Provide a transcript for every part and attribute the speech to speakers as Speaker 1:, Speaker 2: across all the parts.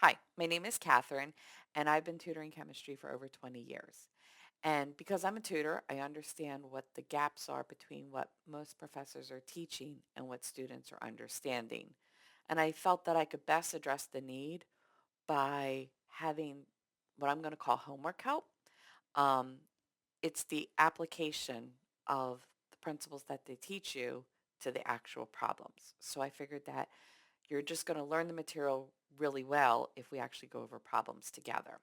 Speaker 1: Hi, my name is Catherine, and I've been tutoring chemistry for over 20 years. And because I'm a tutor, I understand what the gaps are between what most professors are teaching and what students are understanding. And I felt that I could best address the need by having what I'm going to call homework help. Um, it's the application of the principles that they teach you to the actual problems. So I figured that you're just going to learn the material really well if we actually go over problems together.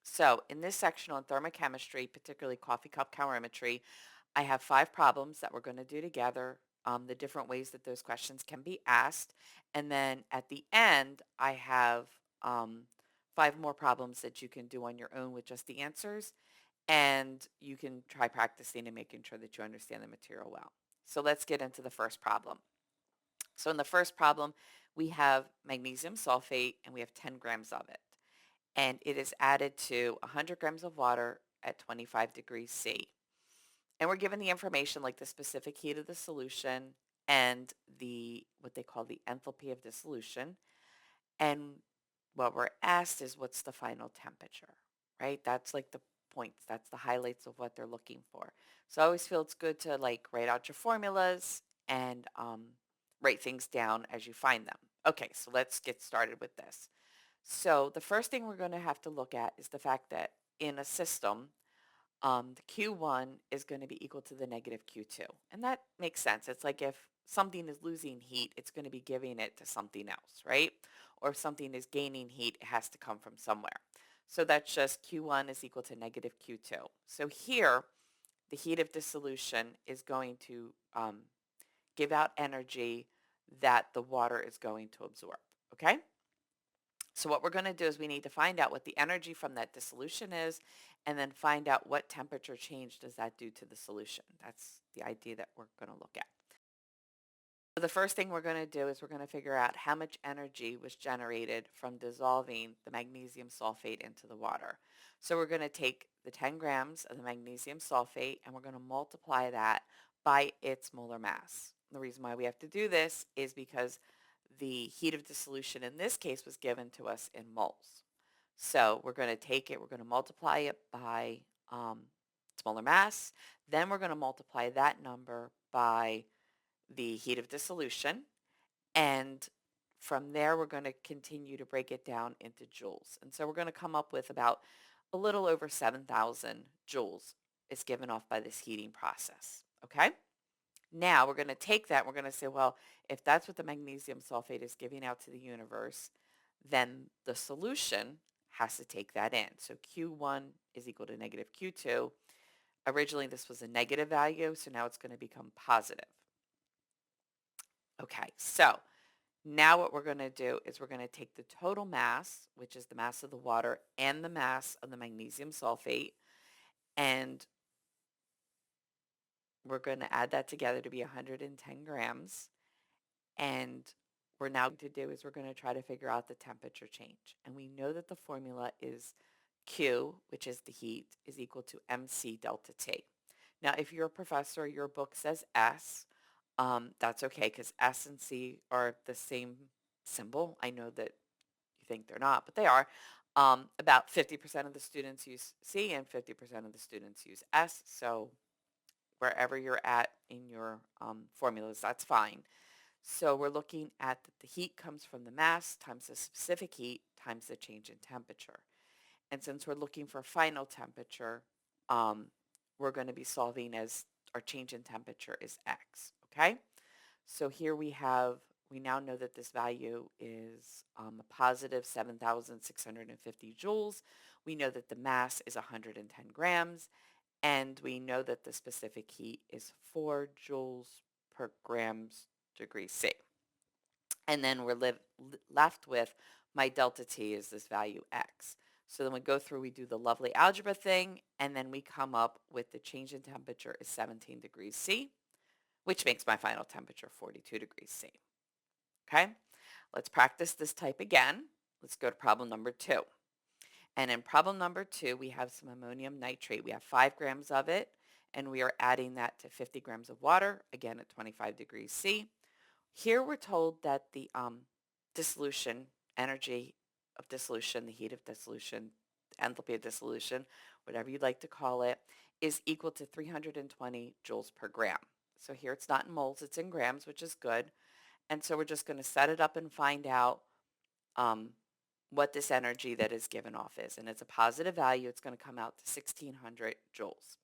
Speaker 1: So in this section on thermochemistry, particularly coffee cup calorimetry, I have 5 problems that we're going to do together, the different ways that those questions can be asked. And then at the end, I have 5 more problems that you can do on your own with just the answers. And you can try practicing and making sure that you understand the material well. So let's get into the first problem. So in the first problem, we have magnesium sulfate and we have 10 grams of it. And it is added to 100 grams of water at 25 degrees C. And we're given the information like the specific heat of the solution and the what they call the enthalpy of dissolution. And what we're asked is what's the final temperature, right? That's like the points. That's the highlights of what they're looking for. So I always feel it's good to like write out your formulas and write things down as you find them. Okay, so let's get started with this. So the first thing we're going to have to look at is the fact that in a system, the Q1 is going to be equal to the negative Q2. And that makes sense. It's like if something is losing heat, it's going to be giving it to something else, right? Or if something is gaining heat, it has to come from somewhere. So that's just Q1 is equal to negative Q2. So here, the heat of dissolution is going to give out energy that the water is going to absorb, okay? So what we're going to do is we need to find out what the energy from that dissolution is and then find out what temperature change does that do to the solution. That's the idea that we're going to look at. So the first thing we're going to do is we're going to figure out how much energy was generated from dissolving the magnesium sulfate into the water. So we're going to take the 10 grams of the magnesium sulfate and we're going to multiply that by its molar mass. The reason why we have to do this is because the heat of dissolution in this case was given to us in moles. So we're going to take it, we're going to multiply it by its molar mass, then we're going to multiply that number by the heat of dissolution, and from there we're going to continue to break it down into joules. And so we're going to come up with about a little over 7,000 joules is given off by this heating process. Okay? Now we're going to take that, we're going to say, well, if that's what the magnesium sulfate is giving out to the universe, then the solution has to take that in. So Q1 is equal to negative Q2. Originally this was a negative value, so now it's going to become positive. Okay, so now what we're going to do is we're going to take the total mass, which is the mass of the water and the mass of the magnesium sulfate, and we're going to add that together to be 110 grams. And we're now going to do is we're going to try to figure out the temperature change. And we know that the formula is Q, which is the heat, is equal to MC delta T. Now, if you're a professor, your book says S, that's okay because S and C are the same symbol. I know that you think they're not, but they are. About 50% of the students use C and 50% of the students use S. So wherever you're at in your formulas, that's fine. So we're looking at that the heat comes from the mass times the specific heat times the change in temperature. And since we're looking for final temperature, we're going to be solving as our change in temperature is X, okay? So here we now know that this value is a positive 7,650 joules. We know that the mass is 110 grams, and we know that the specific heat is 4 joules per grams degrees C. And then we're left with my delta T is this value X. So then we go through, we do the lovely algebra thing, and then we come up with the change in temperature is 17 degrees C, which makes my final temperature 42 degrees C. Okay, let's practice this type again. Let's go to problem number 2. And in problem number 2, we have some ammonium nitrate. We have 5 grams of it, and we are adding that to 50 grams of water, again at 25 degrees C. Here we're told that the dissolution energy of dissolution, the heat of dissolution, enthalpy of dissolution, whatever you'd like to call it, is equal to 320 joules per gram. So here it's not in moles, it's in grams, which is good. And so we're just going to set it up and find out um, what this energy that is given off is. And it's a positive value. It's going to come out to 1600 joules.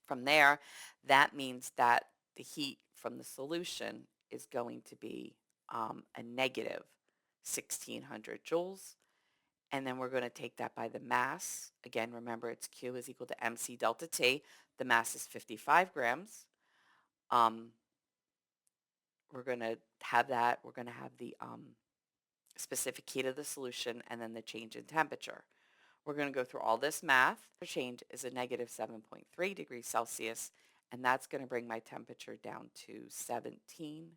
Speaker 1: From there, that means that the heat from the solution is going to be a negative 1600 joules. And then we're going to take that by the mass. Again, remember it's Q is equal to mc delta T. The mass is 55 grams. We're going to have that. We're going to have the specific heat of the solution and then the change in temperature. We're going to go through all this math. The change is a negative 7.3 degrees Celsius, and that's going to bring my temperature down to 17.7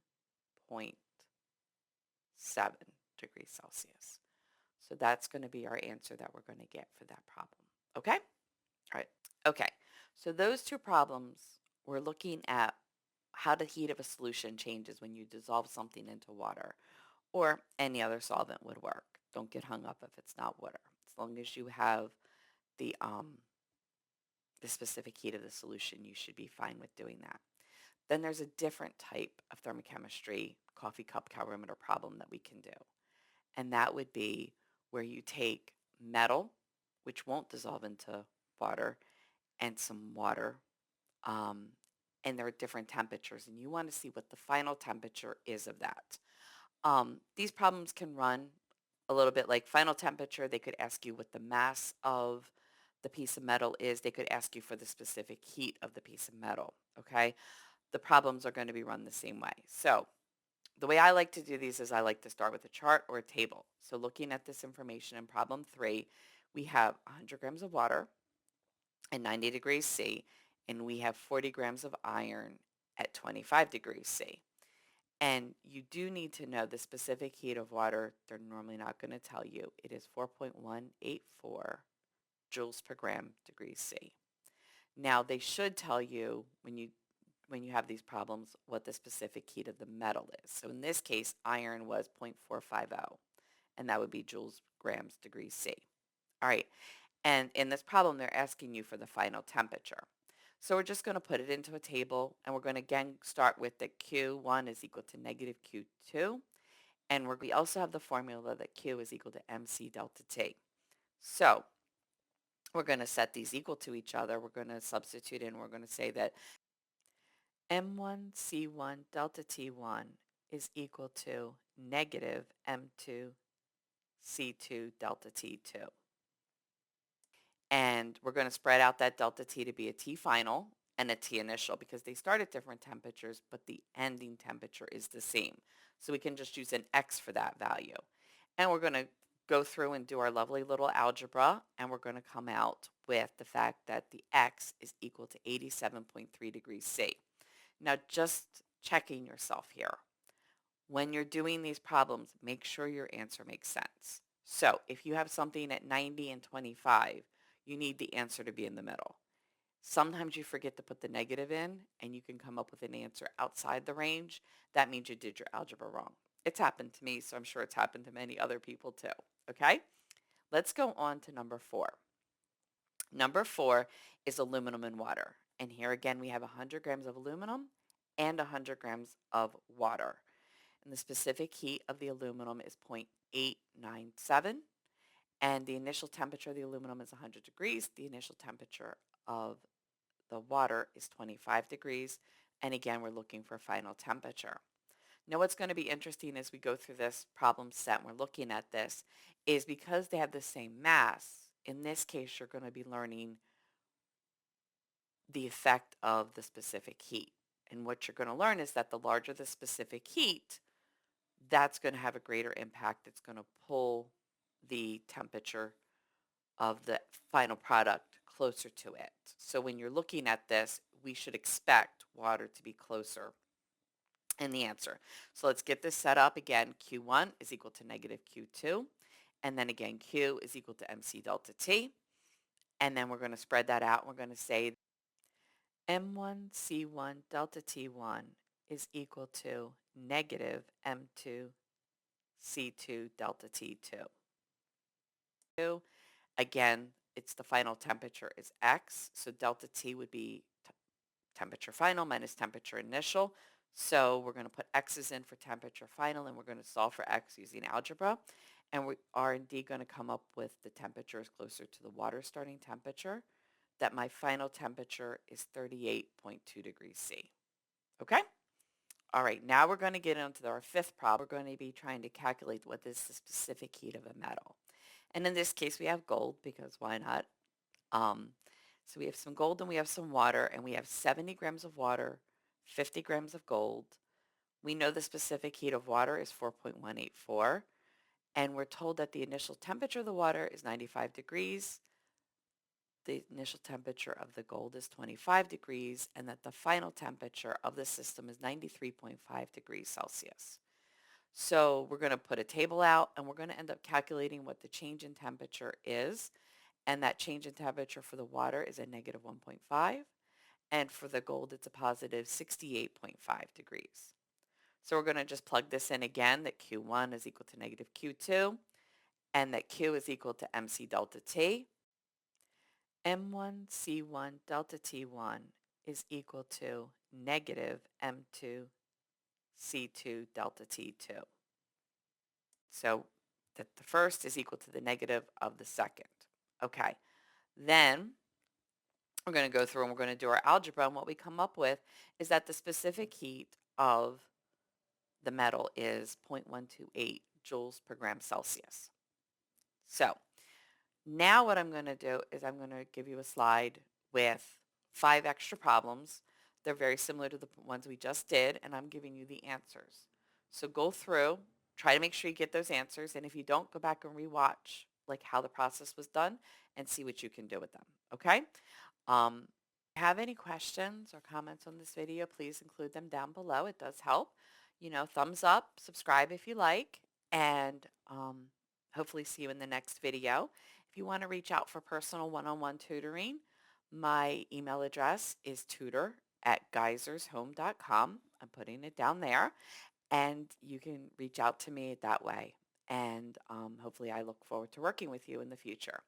Speaker 1: degrees Celsius. So that's going to be our answer that we're going to get for that problem. Okay? All right. Okay. So those two problems, we're looking at how the heat of a solution changes when you dissolve something into water, or any other solvent would work. Don't get hung up if it's not water. As long as you have the specific heat of the solution, you should be fine with doing that. Then there's a different type of thermochemistry coffee cup calorimeter problem that we can do. And that would be where you take metal, which won't dissolve into water, and some water, and there are different temperatures, and you want to see what the final temperature is of that. These problems can run a little bit like final temperature. They could ask you what the mass of the piece of metal is. They could ask you for the specific heat of the piece of metal, okay? The problems are going to be run the same way. So the way I like to do these is I like to start with a chart or a table. So looking at this information in problem 3, we have 100 grams of water at 90 degrees C, and we have 40 grams of iron at 25 degrees C. And you do need to know the specific heat of water. They're normally not going to tell you. It is 4.184 joules per gram degrees C. Now they should tell you when you have these problems what the specific heat of the metal is. So in this case, iron was 0.450, and that would be joules grams degrees C. All right, and in this problem, they're asking you for the final temperature. So we're just going to put it into a table, and we're going to again start with that Q1 is equal to negative Q2, and we also have the formula that Q is equal to mc delta T. So we're going to set these equal to each other. We're going to substitute in. We're going to say that M1 C1 delta T1 is equal to negative M2 C2 delta T2. And we're going to spread out that delta T to be a T final and a T initial because they start at different temperatures, but the ending temperature is the same. So we can just use an X for that value. And we're going to go through and do our lovely little algebra, and we're going to come out with the fact that the X is equal to 87.3 degrees C. Now, just checking yourself here. When you're doing these problems, make sure your answer makes sense. So if you have something at 90 and 25, you need the answer to be in the middle. Sometimes you forget to put the negative in, and you can come up with an answer outside the range. That means you did your algebra wrong. It's happened to me, so I'm sure it's happened to many other people too. Okay? Let's go on to number 4. Number 4 is aluminum and water. And here again, we have 100 grams of aluminum and 100 grams of water. And the specific heat of the aluminum is 0.897. And the initial temperature of the aluminum is 100 degrees. The initial temperature of the water is 25 degrees. And again, we're looking for final temperature. Now, what's going to be interesting as we go through this problem set and we're looking at this is because they have the same mass, in this case, you're going to be learning the effect of the specific heat. And what you're going to learn is that the larger the specific heat, that's going to have a greater impact. It's going to pull the temperature of the final product closer to it. So when you're looking at this, we should expect water to be closer in the answer. So let's get this set up again. Q1 is equal to negative Q2. And then again, Q is equal to mc delta T. And then we're going to spread that out. We're going to say M1 C1 delta T1 is equal to negative M2 C2 delta T2. Again, it's the final temperature is X, so delta T would be temperature final minus temperature initial. So we're going to put X's in for temperature final, and we're going to solve for X using algebra. And we are indeed going to come up with the temperature is closer to the water starting temperature, that my final temperature is 38.2 degrees C. Okay? All right, now we're going to get into our fifth problem. We're going to be trying to calculate what is the specific heat of a metal. And in this case, we have gold, because why not? Um, so we have some gold and we have some water, and we have 70 grams of water, 50 grams of gold. We know the specific heat of water is 4.184, and we're told that the initial temperature of the water is 95 degrees, the initial temperature of the gold is 25 degrees, and that the final temperature of the system is 93.5 degrees Celsius. So we're going to put a table out, and we're going to end up calculating what the change in temperature is. And that change in temperature for the water is a negative 1.5. And for the gold, it's a positive 68.5 degrees. So we're going to just plug this in again, that Q1 is equal to negative Q2, and that Q is equal to MC delta T. M1 C1 delta T1 is equal to negative M2 C2 delta T2. So that the first is equal to the negative of the second. Okay, then we're going to go through and we're going to do our algebra, and what we come up with is that the specific heat of the metal is 0.128 joules per gram Celsius. So now what I'm going to do is I'm going to give you a slide with 5 extra problems. They're very similar to the ones we just did, and I'm giving you the answers. So go through, try to make sure you get those answers, and if you don't, go back and rewatch like how the process was done and see what you can do with them, okay? If you have any questions or comments on this video, please include them down below. It does help. You know, thumbs up, subscribe if you like, and hopefully see you in the next video. If you want to reach out for personal one-on-one tutoring, my email address is tutor@geysershome.com. I'm putting it down there, and you can reach out to me that way. And hopefully I look forward to working with you in the future.